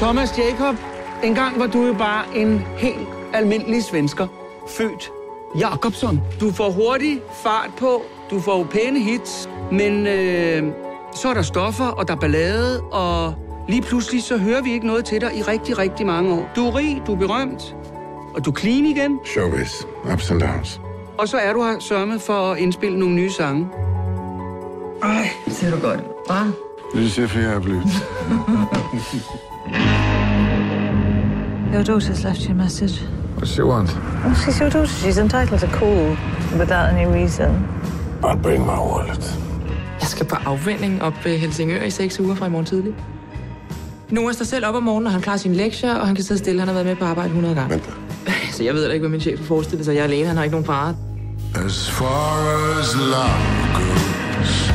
Thomas Jacob, engang var du jo bare en helt almindelig svensker, født Jakobsson. Du får hurtig fart på, du får jo pæne hits, men så er der stoffer, og der er ballade, og lige pludselig så hører vi ikke noget til dig i rigtig, rigtig mange år. Du er rig, du er berømt, og du er clean igen. Showbiz, ups and downs. Og så er du her sørget for at indspille nogle nye sange. Ej, ser du godt, hva'? Du ser for jævligt ud. Your daughter's left you a message. What she want? Well, she's your daughter. She's entitled to call without any reason. I'll bring my wallet. Jeg skal på afvinding op ved Helsingør i 6 uger fra i morgen tidlig. Noah står selv op om morgenen, og han klarer sine lektier, og han kan sidde stille. Han har været med på arbejde 100 gange. Vent. Så jeg ved da ikke, hvad min chef har forestillet sig. Jeg er alene, han har ikke nogen far. As far as love goes,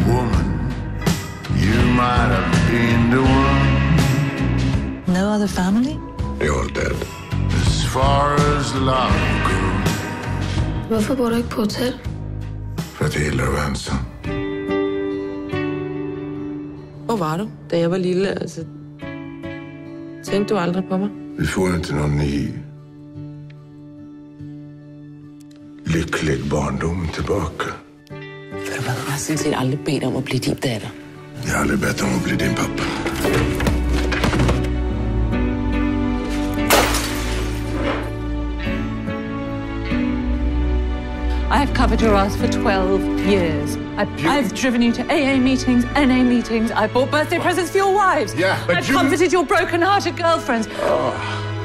woman, you might have been the one. No other family? They're all dead. As far as love goes. Hvorfor bor du ikke på hotel? For at jeg gillar at være ensam. Hvor var du, da jeg var lille? Altså, tænkte du aldrig på mig? Vi får inte någon ny lycklig barndom tillbaka. Ved du hvad, jeg har sådan set aldrig bedt om at blive din datter. Jeg har aldrig bedt om at blive din pappa. I've covered your ass for 12 years. I've driven you to AA meetings, NA meetings. I bought birthday presents for your wives. Yeah, but I've comforted your broken-hearted girlfriends.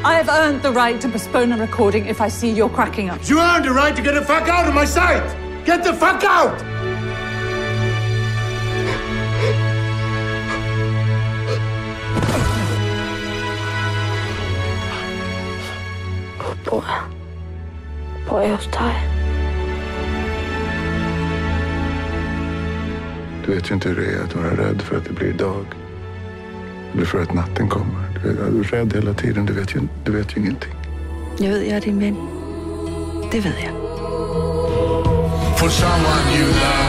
I have earned the right to postpone a recording if I see you're cracking up. You earned the right to get the fuck out of my sight! Get the fuck out! Bor jeg hos dig? Du vet ju inte hur det är att vara rädd för att det blir dag. Eller för att natten kommer. Du är rädd hela tiden, du vet ju ingenting. Jeg ved, jeg er din ven. Det ved jeg. For someone you love.